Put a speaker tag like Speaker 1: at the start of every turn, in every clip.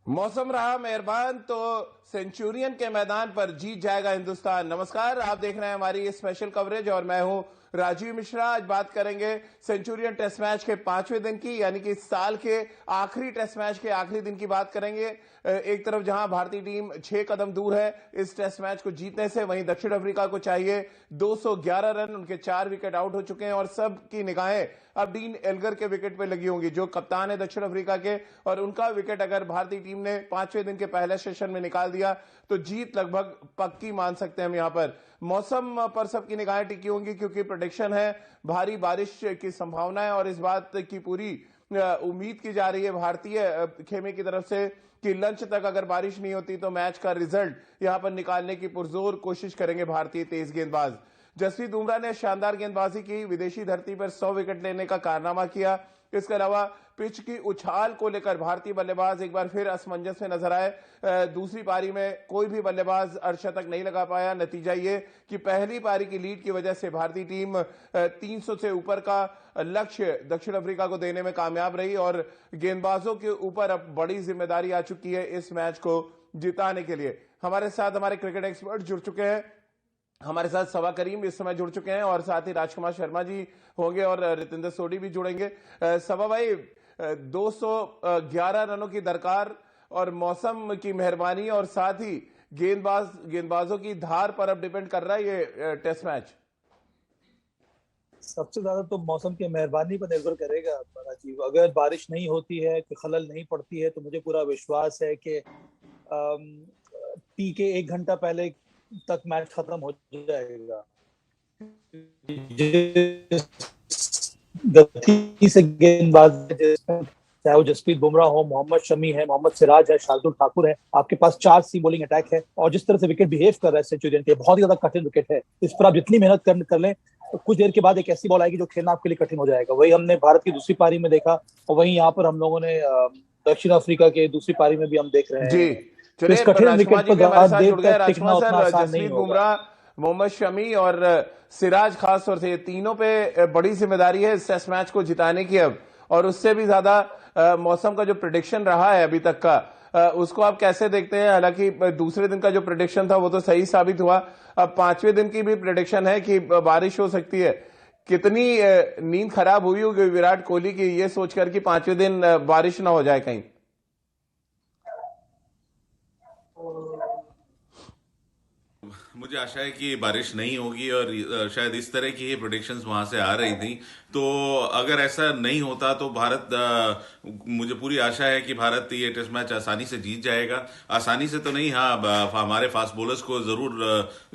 Speaker 1: मौसम रहा मेहरबान तो सेंचुरियन के मैदान पर जीत जाएगा हिंदुस्तान। नमस्कार, आप देख रहे हैं हमारी स्पेशल कवरेज और मैं हूं राजीव मिश्रा। आज बात करेंगे सेंचुरियन टेस्ट मैच के 5वें दिन की, यानी कि इस साल के आखिरी टेस्ट मैच के आखिरी दिन की बात करेंगे। एक तरफ जहां भारतीय टीम 6 कदम दूर है इस टेस्ट मैच को जीतने से, वहीं दक्षिण अफ्रीका को चाहिए 211 रन। उनके 4 विकेट आउट हो चुके हैं और सबकी निगाहें अब डीन एल्गर के विकेट पे लगी होंगी, जो कप्तान है दक्षिण अफ्रीका के। और उनका विकेट अगर भारतीय टीम ने 5वें दिन के पहले सेशन में निकाल दिया तो जीत लगभग पक्की मान सकते हैं हम। यहां पर मौसम पर सबकी निगाहें टिकी होंगी क्योंकि प्रेडिक्शन है भारी बारिश की संभावना है और इस बात की पूरी उम्मीद की जा रही है भारतीय खेमे की तरफ से कि लंच तक अगर बारिश नहीं होती तो मैच का रिजल्ट यहां पर निकालने की पुरजोर कोशिश करेंगे भारतीय तेज गेंदबाज। जसप्रीत बुमराह ने शानदार गेंदबाजी की, विदेशी धरती पर 100 विकेट लेने का कारनामा किया। इसके अलावा पिच की उछाल को लेकर भारतीय बल्लेबाज एक बार फिर असमंजस में नजर आए। दूसरी पारी में कोई भी बल्लेबाज अर्धशतक नहीं लगा पाया। नतीजा ये कि पहली पारी की लीड की वजह से भारतीय टीम 300 से ऊपर का लक्ष्य दक्षिण अफ्रीका को देने में कामयाब रही और गेंदबाजों के ऊपर अब बड़ी जिम्मेदारी आ चुकी है इस मैच को जिताने के लिए। हमारे साथ हमारे क्रिकेट एक्सपर्ट जुड़ चुके हैं। हमारे साथ सवा करीम इस समय जुड़ चुके हैं और साथ ही राजकुमार शर्मा जी होंगे और रितेंद्र सोडी भी जुड़ेंगे। सवा भाई, 211 रनों की दरकार और मौसम की मेहरबानी और साथ ही गेंदबाजों की धार पर अब डिपेंड कर रहा है ये टेस्ट मैच।
Speaker 2: सबसे ज्यादा तो मौसम की मेहरबानी पर निर्भर करेगा राजीव। अगर बारिश नहीं होती है, कि खलल नहीं पड़ती है, तो मुझे पूरा विश्वास है कि टी के 1 घंटा पहले तक मैच खत्म हो जाएगा। गति से गेंदबाज, चाहे वो जसप्रीत बुमराह हो, मोहम्मद शमी है, मोहम्मद सिराज है, शार्दुल ठाकुर है, आपके पास 4 सी बॉलिंग अटैक है और जिस तरह से विकेट बिहेव कर रहा है सेंचुरियन के, बहुत ही ज्यादा कठिन विकेट है। इस पर आप जितनी मेहनत कर लें तो कुछ देर के बाद एक ऐसी बॉल आएगी जो खेलना आपके लिए कठिन हो जाएगा। वही हमने भारत की दूसरी पारी में देखा और वही यहाँ पर हम लोगों ने दक्षिण अफ्रीका के दूसरी पारी में भी हम देख रहे
Speaker 1: जी
Speaker 2: हैं। तो
Speaker 1: चलिए,
Speaker 2: इस कठिन
Speaker 1: राजकुमार
Speaker 2: विकेट
Speaker 1: जी
Speaker 2: पर
Speaker 1: भी हमारे
Speaker 2: ज्यादा
Speaker 1: साथ
Speaker 2: देर
Speaker 1: जुड़ गए।
Speaker 2: तक
Speaker 1: राजकुमार
Speaker 2: टिकना उतना
Speaker 1: सर,
Speaker 2: आसान नहीं
Speaker 1: जसप्रीत
Speaker 2: होगा।
Speaker 1: बुमराह, मोहम्मद शमी और सिराज खास तौर से, ये तीनों पे बड़ी जिम्मेदारी है इस टेस्ट मैच को जिताने की अब। और उससे भी ज्यादा मौसम का जो प्रिडिक्शन रहा है अभी तक का, उसको आप कैसे देखते हैं? हालांकि दूसरे दिन का जो प्रिडिक्शन था वो तो सही साबित हुआ, अब 5वें दिन की भी प्रिडिक्शन है कि बारिश हो सकती है। कितनी नींद खराब हुई होगी विराट कोहली की ये सोचकर कि 5वें दिन बारिश ना हो जाए कहीं।
Speaker 3: मुझे आशा है कि बारिश नहीं होगी और शायद इस तरह की ही प्रोडिक्शंस वहां से आ रही थी। तो अगर ऐसा नहीं होता तो भारत, मुझे पूरी आशा है कि भारत ये टेस्ट मैच आसानी से जीत जाएगा। आसानी से तो नहीं, हाँ, हमारे फास्ट बॉलर्स को जरूर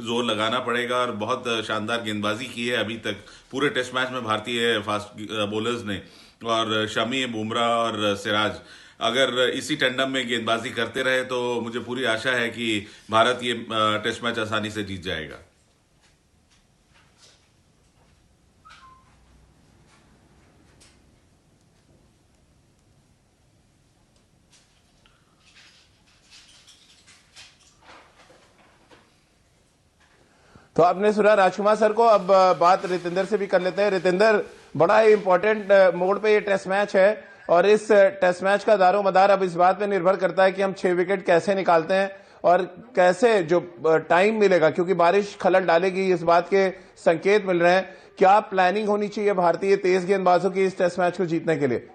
Speaker 3: जोर लगाना पड़ेगा और बहुत शानदार गेंदबाजी की है अभी तक पूरे टेस्ट मैच में भारतीय फास्ट बॉलर्स ने। और शमी, बुमराह और सिराज अगर इसी टंडम में गेंदबाजी करते रहे तो मुझे पूरी आशा है कि भारत ये टेस्ट मैच आसानी से जीत जाएगा।
Speaker 1: तो आपने सुना राजकुमार सर को। अब बात रितेंद्र से भी कर लेते हैं। रितेंद्र, बड़ा ही इंपॉर्टेंट मोड पे ये टेस्ट मैच है और इस टेस्ट मैच का दारोमदार अब इस बात पे निर्भर करता है कि हम 6 विकेट कैसे निकालते हैं और कैसे जो टाइम मिलेगा, क्योंकि बारिश खलल डालेगी, इस बात के संकेत मिल रहे हैं। क्या प्लानिंग होनी चाहिए भारतीय तेज गेंदबाजों की इस टेस्ट मैच को जीतने के लिए?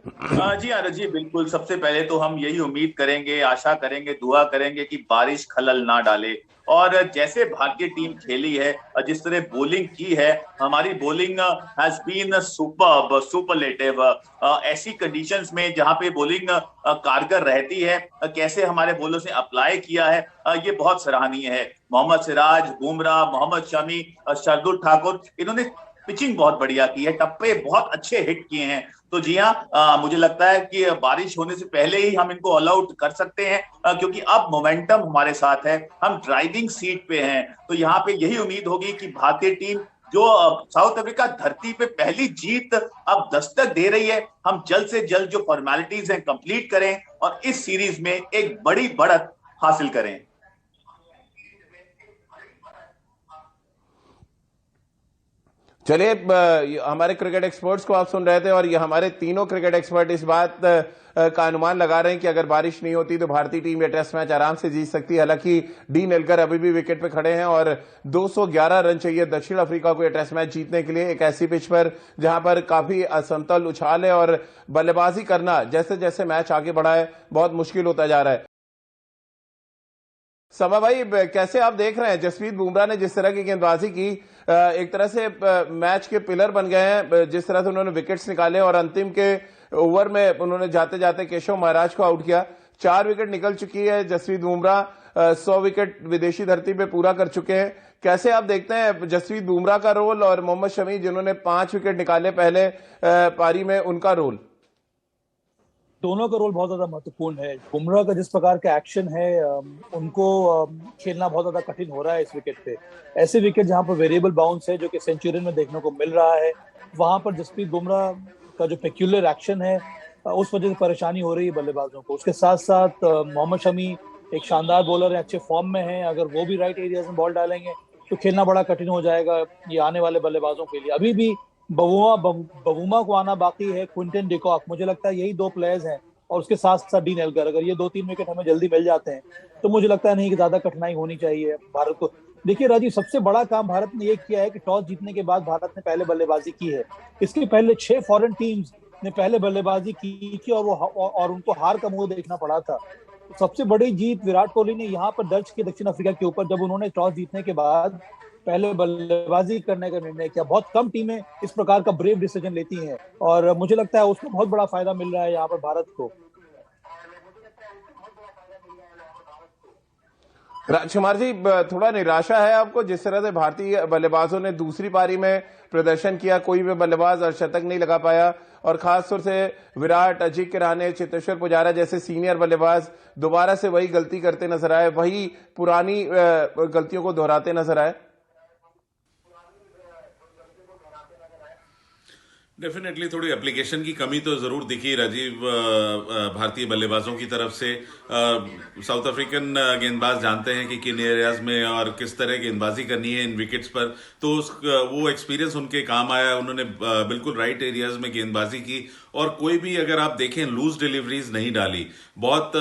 Speaker 4: जी हाँ जी, बिल्कुल। सबसे पहले तो हम यही उम्मीद करेंगे, आशा करेंगे, दुआ करेंगे कि बारिश खलल ना डाले। और जैसे भारतीय टीम खेली है और जिस तरह बॉलिंग की है, हमारी bowling has been superb, superlative. ऐसी कंडीशंस में जहां पे बॉलिंग कारगर रहती है, कैसे हमारे बॉलर्स ने अप्लाई किया है, ये बहुत सराहनीय है। मोहम्मद सिराज, बुमराह, मोहम्मद शमी, शार्दुल ठाकुर, इन्होंने पिचिंग बहुत बढ़िया की है, टप्पे बहुत अच्छे हिट किए हैं। तो जी हाँ, मुझे लगता है कि बारिश होने से पहले ही हम इनको ऑल आउट कर सकते हैं, क्योंकि अब मोमेंटम हमारे साथ है, हम ड्राइविंग सीट पे हैं। तो यहाँ पे यही उम्मीद होगी कि भारतीय टीम जो साउथ अफ्रीका धरती पे पहली जीत अब दस्तक दे रही है, हम जल्द से जल्द जो फॉर्मेलिटीज हैं कंप्लीट करें और इस सीरीज में एक बड़ी बढ़त हासिल करें।
Speaker 1: चलिए, हमारे क्रिकेट एक्सपर्ट्स को आप सुन रहे थे और ये हमारे तीनों क्रिकेट एक्सपर्ट इस बात का अनुमान लगा रहे हैं कि अगर बारिश नहीं होती तो भारतीय टीम ये टेस्ट मैच आराम से जीत सकती है। हालांकि डी नेल्कर अभी भी विकेट पे खड़े हैं और 211 रन चाहिए दक्षिण अफ्रीका को ये टेस्ट मैच जीतने के लिए, एक ऐसी पिच पर जहां पर काफी असमतल उछाल है और बल्लेबाजी करना जैसे जैसे मैच आगे बढ़ा है बहुत मुश्किल होता जा रहा है। समा भाई, कैसे आप देख रहे हैं जसप्रीत बुमराह ने जिस तरह की गेंदबाजी की, एक तरह से मैच के पिलर बन गए हैं, जिस तरह से उन्होंने विकेट्स निकाले और अंतिम के ओवर में उन्होंने जाते जाते केशव महाराज को आउट किया। 4 विकेट निकल चुकी है जसप्रीत बुमराह, 100 विकेट विदेशी धरती पे पूरा कर चुके हैं। कैसे आप देखते हैं जसप्रीत बुमराह का रोल और मोहम्मद शमी जिन्होंने 5 विकेट निकाले पहले पारी में, उनका रोल?
Speaker 2: दोनों का रोल बहुत ज्यादा महत्वपूर्ण है। बुमराह का जिस प्रकार का एक्शन है, उनको खेलना बहुत ज्यादा कठिन हो रहा है इस विकेट पे। ऐसे विकेट जहां पर वेरिएबल बाउंस है जो कि सेंचुरियन में देखने को मिल रहा है, वहां पर जसप्रीत बुमराह का जो पेक्यूलर एक्शन है उस वजह से परेशानी हो रही है बल्लेबाजों को। उसके साथ साथ मोहम्मद शमी एक शानदार बॉलर है, अच्छे फॉर्म में है। अगर वो भी राइट एरियाज में बॉल डालेंगे तो खेलना बड़ा कठिन हो जाएगा ये आने वाले बल्लेबाजों के लिए। अभी भी बवुमा को आना बाकी है, क्विंटन डिकॉक, मुझे लगता है यही 2 प्लेयर्स हैं और उसके साथ साथ डी नेल्कर। अगर ये 2-3 विकेट हमें जल्दी मिल जाते हैं तो मुझे लगता है नहीं कि ज्यादा कठिनाई होनी चाहिए भारत को। देखिए राजीव, सबसे बड़ा काम भारत ने ये किया है कि टॉस जीतने के बाद भारत ने पहले बल्लेबाजी की है। इसके पहले 6 फॉरेन टीम्स ने पहले बल्लेबाजी की थी और उनको हार का मुंह देखना पड़ा था। सबसे बड़ी जीत विराट कोहली ने यहाँ पर दर्ज की दक्षिण अफ्रीका के ऊपर, जब उन्होंने टॉस जीतने के बाद पहले बल्लेबाजी करने का निर्णय किया। बहुत कम टीमें इस प्रकार का ब्रेव डिसीजन लेती हैं और मुझे लगता है उसको बहुत बड़ा फायदा मिल रहा है यहाँ पर भारत को।
Speaker 1: राजकुमार जी, थोड़ा निराशा है आपको जिस तरह से भारतीय बल्लेबाजों ने दूसरी पारी में प्रदर्शन किया? कोई भी बल्लेबाज अर्धशतक नहीं लगा पाया और खासतौर से विराट, अजिंक्य रहाणे, चेतेश्वर पुजारा जैसे सीनियर बल्लेबाज दोबारा से वही गलती करते नजर आए, वही पुरानी गलतियों को दोहराते नजर आए।
Speaker 3: डेफिनेटली थोड़ी एप्लीकेशन की कमी तो जरूर दिखी राजीव भारतीय बल्लेबाजों की तरफ से। साउथ अफ्रीकन गेंदबाज जानते हैं कि किन एरियाज में और किस तरह गेंदबाजी करनी है इन विकेट्स पर, तो वो एक्सपीरियंस उनके काम आया। उन्होंने बिल्कुल राइट एरियाज में गेंदबाजी की और कोई भी अगर आप देखें लूज डिलीवरीज नहीं डाली। बहुत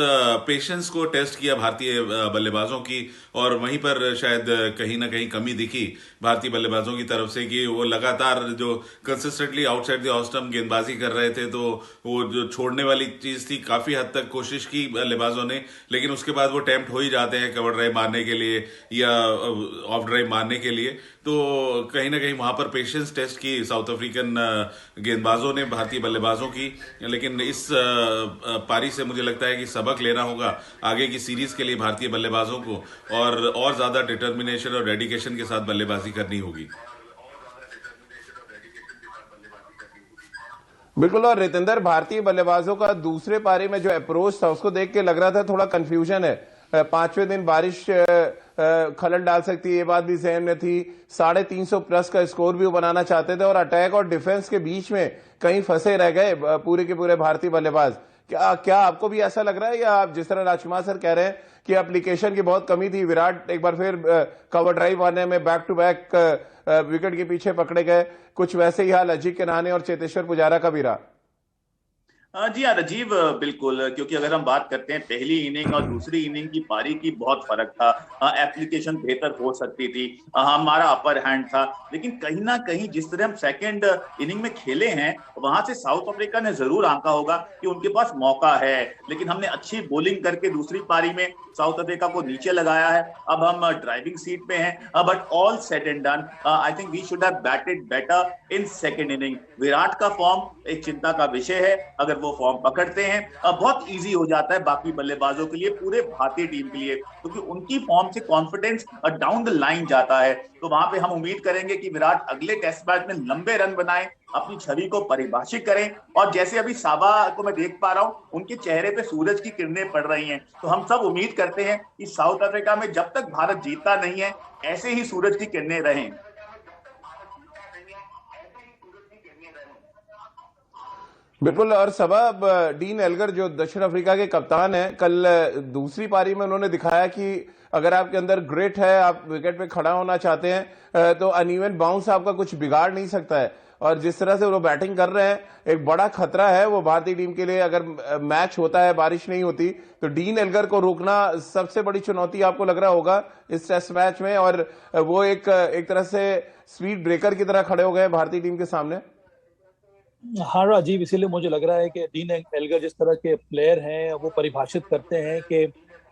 Speaker 3: पेशेंस को टेस्ट किया भारतीय बल्लेबाजों की और वहीं पर शायद कहीं ना कहीं कमी दिखी भारतीय बल्लेबाजों की तरफ से कि वो लगातार जो consistently outside the off stump गेंदबाजी कर रहे थे, तो वो जो छोड़ने वाली चीज थी काफी हद तक कोशिश की बल्लेबाजों ने, लेकिन उसके बाद वो टेम्प्ट हो ही जाते हैं कवर ड्राइव मारने के लिए या ऑफ ड्राइव मारने के लिए। तो कहीं ना कहीं वहां पर पेशेंस टेस्ट की साउथ अफ्रीकन गेंदबाजों ने भारतीय बल्लेबाजों की। लेकिन इस पारी से मुझे लगता है कि सबक लेना होगा आगे की सीरीज के लिए भारतीय बल्लेबाजों को और ज्यादा डिटर्मिनेशन और डेडिकेशन के साथ बल्लेबाजी करनी होगी।
Speaker 1: बिल्कुल। और रितेंद्र, भारतीय बल्लेबाजों का दूसरे पारी में जो अप्रोच था उसको देख के लग रहा था थोड़ा कंफ्यूजन है। 5वें दिन बारिश खलल डाल सकती है, ये बात भी जहन में थी। 350 प्लस का स्कोर भी वो बनाना चाहते थे और अटैक और डिफेंस के बीच में कहीं फंसे रह गए पूरे के पूरे भारतीय बल्लेबाज। क्या आपको भी ऐसा लग रहा है, या आप जिस तरह राजकुमार सर कह रहे हैं कि एप्लीकेशन की बहुत कमी थी, विराट एक बार फिर कवर ड्राइव आने में बैक टू बैक विकेट के पीछे पकड़े गए, कुछ वैसे ही हाल अजिंक्य रहाणे और चेतेश्वर पुजारा का भी रहा?
Speaker 4: जी हाँ राजीव, बिल्कुल। क्योंकि अगर हम बात करते हैं पहली इनिंग और दूसरी इनिंग की पारी की, बहुत फर्क था। एप्लीकेशन बेहतर हो सकती थी, हमारा अपर हैंड था, लेकिन कहीं ना कहीं जिस तरह हम सेकंड इनिंग में खेले हैं वहां से साउथ अफ्रीका ने जरूर आंका होगा कि उनके पास मौका है। लेकिन हमने अच्छी बॉलिंग करके दूसरी पारी में साउथ अफ्रीका को नीचे लगाया है। अब हम ड्राइविंग सीट पे हैं, but all said and done I think we should have batted better in second inning. Virat का फॉर्म एक चिंता का विषय है, अगर वो फॉर्म पकड़ते हैं बहुत इजी हो जाता है बाकी बल्लेबाजों के लिए, पूरे भारतीय टीम के लिए, क्योंकि उनकी फॉर्म से कॉन्फिडेंस डाउन द लाइन जाता है। तो वहां पे हम उम्मीद करेंगे कि विराट अगले टेस्ट मैच में लंबे रन बनाएं, अपनी छवि को परिभाषित करें। और जैसे अभी साबा को मैं देख पा रहा हूं, उनके चेहरे पे सूरज की किरणें पड़ रही हैं, तो हम सब उम्मीद करते हैं कि साउथ अफ्रीका में जब तक भारत जीतता नहीं है ऐसे ही सूरज की किरणें रहें।
Speaker 1: बिल्कुल। और सबब डीन एल्गर जो दक्षिण अफ्रीका के कप्तान हैं, कल दूसरी पारी में उन्होंने दिखाया कि अगर आपके अंदर ग्रिट है, आप विकेट पे खड़ा होना चाहते हैं, तो अनइवन बाउंस आपका कुछ बिगाड़ नहीं सकता है। और जिस तरह से वो बैटिंग कर रहे हैं, एक बड़ा खतरा है वो भारतीय टीम के लिए। अगर मैच होता है, बारिश नहीं होती, तो डीन एल्गर को रोकना सबसे बड़ी चुनौती आपको लग रहा होगा इस टेस्ट मैच में। और वो एक तरह से स्पीड ब्रेकर की तरह खड़े हो गए भारतीय टीम के सामने।
Speaker 2: हाँ राजीव, इसीलिए मुझे लग रहा है कि डीन एल्गर जिस तरह के प्लेयर हैं वो परिभाषित करते हैं कि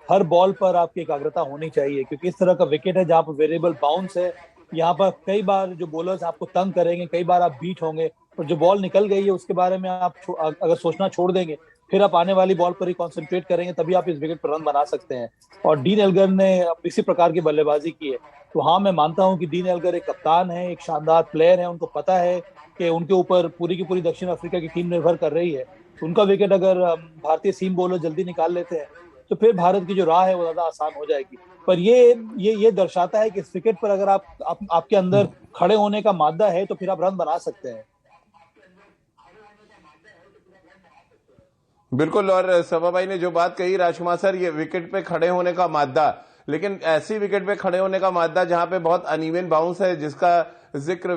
Speaker 2: हर बॉल पर आपकी एकाग्रता होनी चाहिए, क्योंकि इस तरह का विकेट है जहाँ पर वेरिएबल बाउंस है। यहाँ पर कई बार जो बॉलर्स आपको तंग करेंगे, कई बार आप बीट होंगे, और जो बॉल निकल गई है उसके बारे में आप अगर सोचना छोड़ देंगे, फिर आप आने वाली बॉल पर ही कॉन्सेंट्रेट करेंगे, तभी आप इस विकेट पर रन बना सकते हैं। और डीन एल्गर ने इसी प्रकार की बल्लेबाजी की है। तो हाँ, मैं मानता हूँ कि डीन एल्गर एक कप्तान है, एक शानदार प्लेयर है। उनको पता है कि उनके ऊपर पूरी की पूरी दक्षिण अफ्रीका की टीम निर्भर कर रही है। उनका विकेट अगर भारतीय सीम बॉलर जल्दी निकाल लेते हैं, तो फिर भारत की जो राह है वो ज्यादा आसान हो जाएगी। पर ये दर्शाता है कि इस विकेट पर अगर आपके अंदर खड़े होने का मादा है, तो फिर आप रन बना सकते हैं।
Speaker 1: बिल्कुल। और सभा भाई ने जो बात कही राजकुमार सर, ये विकेट पे खड़े होने का मादा, लेकिन ऐसी विकेट पे खड़े होने का मादा जहां पे बहुत अनइवन बाउंस है, जिसका जिक्र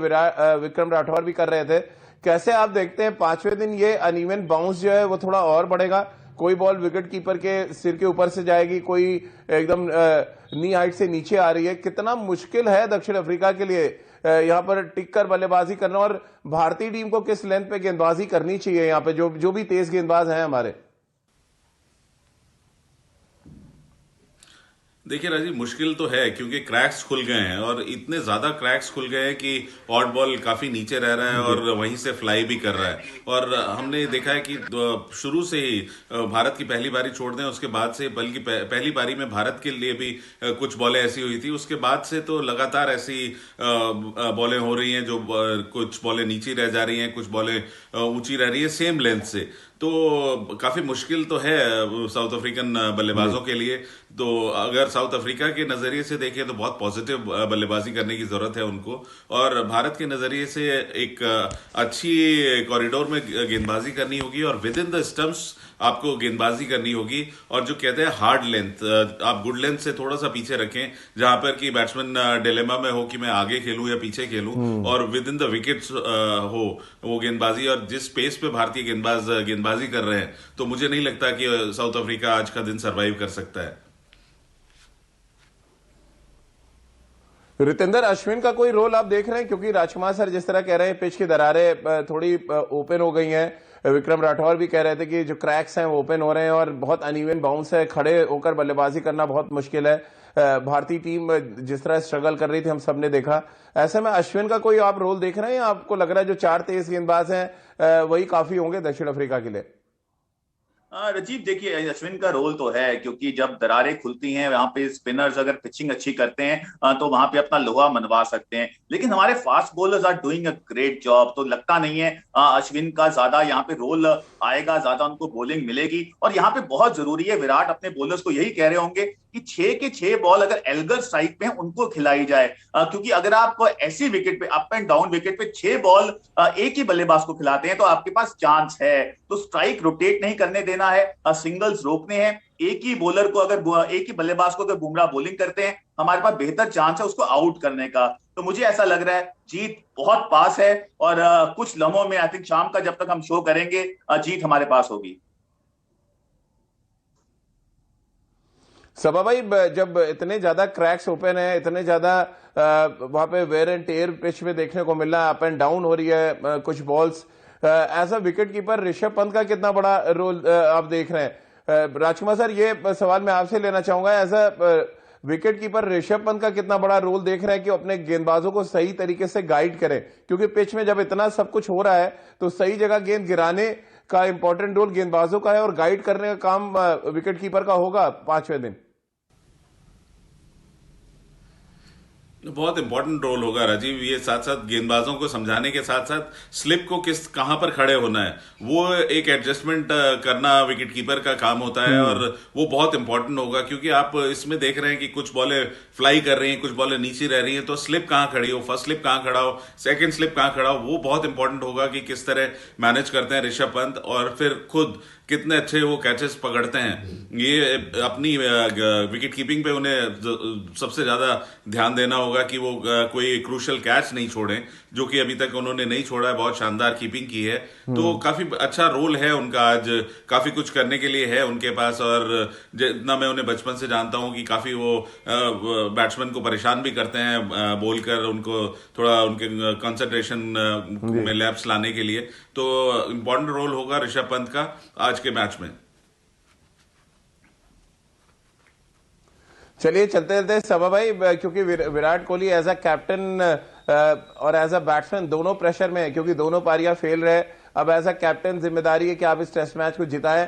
Speaker 1: विक्रम राठौर भी कर रहे थे। कैसे आप देखते हैं 5वें दिन ये अनइवन बाउंस जो है वो थोड़ा और बढ़ेगा? कोई बॉल विकेट कीपर के सिर के ऊपर से जाएगी, कोई एकदम नी हाइट से नीचे आ रही है। कितना मुश्किल है दक्षिण अफ्रीका के लिए यहाँ पर टिक कर बल्लेबाजी करना, और भारतीय टीम को किस लेंथ पे गेंदबाजी करनी चाहिए यहाँ पे, जो भी तेज गेंदबाज हैं हमारे?
Speaker 3: देखिए राजीव, मुश्किल तो है क्योंकि क्रैक्स खुल गए हैं, और इतने ज्यादा क्रैक्स खुल गए हैं कि ऑड बॉल काफी नीचे रह रहा है और वहीं से फ्लाई भी कर रहा है। और हमने देखा है कि शुरू से ही भारत की पहली बारी छोड़ दें उसके बाद से, बल्कि पहली बारी में भारत के लिए भी कुछ बॉलें ऐसी हुई थी, उसके बाद से तो लगातार ऐसी बॉलें हो रही हैं जो कुछ बॉलें नीचे रह जा रही हैं, कुछ बॉलें ऊंची रह रही है सेम लेंथ से। तो काफी मुश्किल तो है साउथ अफ्रीकन बल्लेबाजों के लिए। तो अगर साउथ अफ्रीका के नजरिए से देखें तो बहुत पॉजिटिव बल्लेबाजी करने की जरूरत है उनको, और भारत के नजरिए से एक अच्छी कॉरिडोर में गेंदबाजी करनी होगी और विद इन द स्टंप्स आपको गेंदबाजी करनी होगी। और जो कहते हैं हार्ड लेंथ, आप गुड लेंथ से थोड़ा सा पीछे रखें, जहां पर कि बैट्समैन डिलेमा में हो कि मैं आगे खेलूं या पीछे खेलूं, और विद इन द विकेट्स हो वो गेंदबाजी। और जिस पेस पे भारतीय गेंदबाज गेंदबाजी कर रहे हैं, तो मुझे नहीं लगता कि साउथ अफ्रीका आज का दिन सरवाइव कर सकता है।
Speaker 1: रितेंद्र, अश्विन का कोई रोल आप देख रहे हैं? क्योंकि राजकुमार सर जिस तरह कह रहे हैं, पिच की दरारें थोड़ी ओपन हो गई हैं। विक्रम राठौर भी कह रहे थे कि जो क्रैक्स हैं वो ओपन हो रहे हैं और बहुत अनइवन बाउंस है, खड़े होकर बल्लेबाजी करना बहुत मुश्किल है। भारतीय टीम जिस तरह स्ट्रगल कर रही थी हम सब ने देखा। ऐसे में अश्विन का कोई आप रोल देख रहे हैं, या आपको लग रहा है जो 4 तेज गेंदबाज हैं वही काफी होंगे दक्षिण अफ्रीका के लिए?
Speaker 4: रजीव, देखिए अश्विन का रोल तो है, क्योंकि जब दरारें खुलती हैं वहां पे स्पिनर्स अगर पिचिंग अच्छी करते हैं तो वहां पे अपना लोहा मनवा सकते हैं। लेकिन हमारे fast bowlers are doing a great job, तो लगता नहीं है अश्विन का ज्यादा यहाँ पे रोल आएगा, ज्यादा उनको बॉलिंग मिलेगी। और यहाँ पे बहुत जरूरी है, विराट अपने बॉलर्स को यही कह रहे होंगे कि 6 के 6 बॉल अगर एल्गर स्ट्राइक पे उनको खिलाई जाए, क्योंकि अगर आप ऐसी विकेट पे, अप एंड डाउन विकेट पे 6 बॉल एक ही बल्लेबाज को खिलाते हैं तो आपके पास चांस है। तो स्ट्राइक रोटेट नहीं करने देना है, सिंगल्स रोकने हैं। एक ही बॉलर को अगर, एक ही बल्लेबाज को अगर बुमराह बॉलिंग करते हैं, हमारे पास बेहतर चांस है उसको आउट करने का। तो मुझे ऐसा लग रहा है जीत बहुत पास है, और कुछ लम्हों में, आई थिंक शाम का जब तक हम शो करेंगे, जीत हमारे पास होगी।
Speaker 1: सभा भाई, जब इतने ज्यादा क्रैक्स ओपन है, इतने ज्यादा वहां पे वेयर एंड टेयर पिच में देखने को मिल रहा है, अप एंड डाउन हो रही है कुछ balls, as a wicket keeper Rishabh Pant का कितना बड़ा रोल आप देख रहे हैं? राजकुमार सर, ये सवाल मैं आपसे लेना चाहूंगा, as a wicket keeper Rishabh Pant का कितना बड़ा रोल देख रहे हैं कि अपने गेंदबाजों को सही तरीके से गाइड करें? क्योंकि पिच में जब इतना सब कुछ हो रहा है तो सही जगह गेंद गिराने का इंपॉर्टेंट रोल गेंदबाजों का है, और गाइड करने का काम विकेट कीपर का होगा 5वें दिन।
Speaker 3: बहुत इंपॉर्टेंट रोल होगा राजीव। ये साथ साथ गेंदबाजों को समझाने के साथ साथ स्लिप को किस कहां पर खड़े होना है, वो एक एडजस्टमेंट करना विकेट कीपर का काम होता है, और वो बहुत इंपॉर्टेंट होगा क्योंकि आप इसमें देख रहे हैं कि कुछ बॉलें फ्लाई कर रही हैं, कुछ बॉलें नीचे रह रही हैं, तो स्लिप कहां खड़ी हो, फर्स्ट स्लिप कहां खड़ा हो, सेकंड स्लिप कहां खड़ा हो, वो बहुत इंपॉर्टेंट होगा कि किस तरह मैनेज करते हैं ऋषभ पंत, और फिर खुद कितने अच्छे वो कैचेस पकड़ते हैं। ये अपनी विकेट कीपिंग पे उन्हें सबसे ज्यादा ध्यान देना होगा कि वो कोई क्रूशल कैच नहीं छोड़ें, जो कि अभी तक उन्होंने नहीं छोड़ा है। बहुत शानदार कीपिंग की है, तो काफी अच्छा रोल है उनका आज, काफी कुछ करने के लिए है उनके पास। और जितना मैं उन्हें बचपन से जानता हूं कि काफी वो बैट्समैन को परेशान भी करते हैं बोल कर, उनको थोड़ा उनके कंसंट्रेशन में लैप्स लाने के लिए। तो इंपॉर्टेंट रोल होगा ऋषभ पंत का आज के मैच में।
Speaker 1: चलिए चलते चलते सबा भाई, क्योंकि Virat Kohli as a captain और एज अ बैट्समैन दोनों प्रेशर में है, क्योंकि दोनों पारियां फेल रहे। अब एज अ कैप्टन जिम्मेदारी है कि आप इस टेस्ट मैच को जिताएं।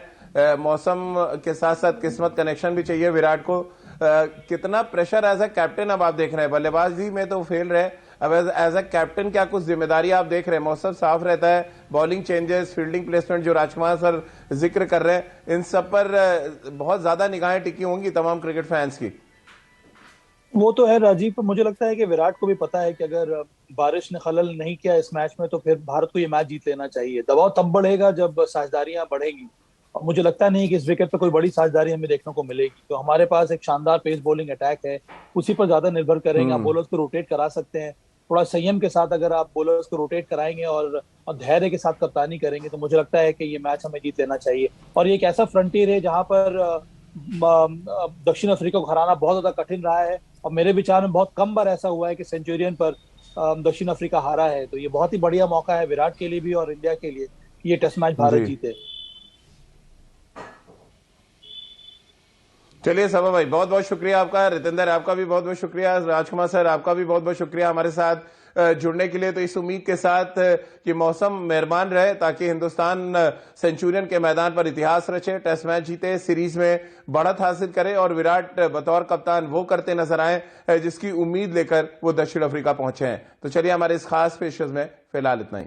Speaker 1: मौसम के साथ साथ किस्मत कनेक्शन भी चाहिए विराट को। कितना प्रेशर एज अ कैप्टन अब आप देख रहे हैं? बल्लेबाजी में तो फेल रहे, अब एज अ कैप्टन क्या कुछ जिम्मेदारी आप देख रहे हैं? मौसम साफ रहता है, बॉलिंग चेंजेस, फील्डिंग प्लेसमेंट जो राजकुमार सर जिक्र कर रहे हैं, इन सब पर बहुत ज्यादा निगाहें टिकी होंगी तमाम क्रिकेट फैंस की।
Speaker 2: वो तो है राजीव, पर मुझे लगता है कि विराट को भी पता है कि अगर बारिश ने खलल नहीं किया इस मैच में तो फिर भारत को ये मैच जीत लेना चाहिए। दबाव तब बढ़ेगा जब साझेदारियां बढ़ेंगी, और मुझे लगता नहीं कि इस विकेट पर कोई बड़ी साझेदारी हमें देखने को मिलेगी। तो हमारे पास एक शानदार पेस बॉलिंग अटैक है, उसी पर ज्यादा निर्भर करेंगे। आप बॉलर्स को रोटेट करा सकते हैं, थोड़ा संयम के साथ अगर आप बॉलर्स को रोटेट कराएंगे और धैर्य के साथ कप्तानी करेंगे तो मुझे लगता है कि ये मैच हमें जीत लेना चाहिए। और ये एक ऐसा फ्रंटियर है जहां पर दक्षिण अफ्रीका को हराना बहुत ज्यादा कठिन रहा है, और मेरे विचार में बहुत कम बार ऐसा हुआ है कि सेंचुरियन पर दक्षिण अफ्रीका हारा है। तो ये बहुत ही बढ़िया मौका है विराट के लिए भी और इंडिया के लिए कि ये टेस्ट मैच भारत जीते।
Speaker 1: चलिए सबा भाई, बहुत बहुत शुक्रिया आपका। रितेंद्र, आपका भी बहुत बहुत शुक्रिया। राजकुमार सर, आपका भी बहुत बहुत शुक्रिया हमारे साथ जुड़ने के लिए। तो इस उम्मीद के साथ कि मौसम मेहरबान रहे ताकि हिंदुस्तान सेंचुरियन के मैदान पर इतिहास रचे, टेस्ट मैच जीते, सीरीज में बढ़त हासिल करे और विराट बतौर कप्तान वो करते नजर आए जिसकी उम्मीद लेकर वो दक्षिण अफ्रीका पहुंचे हैं। तो चलिए हमारे इस खास पेशकश में फिलहाल इतना ही।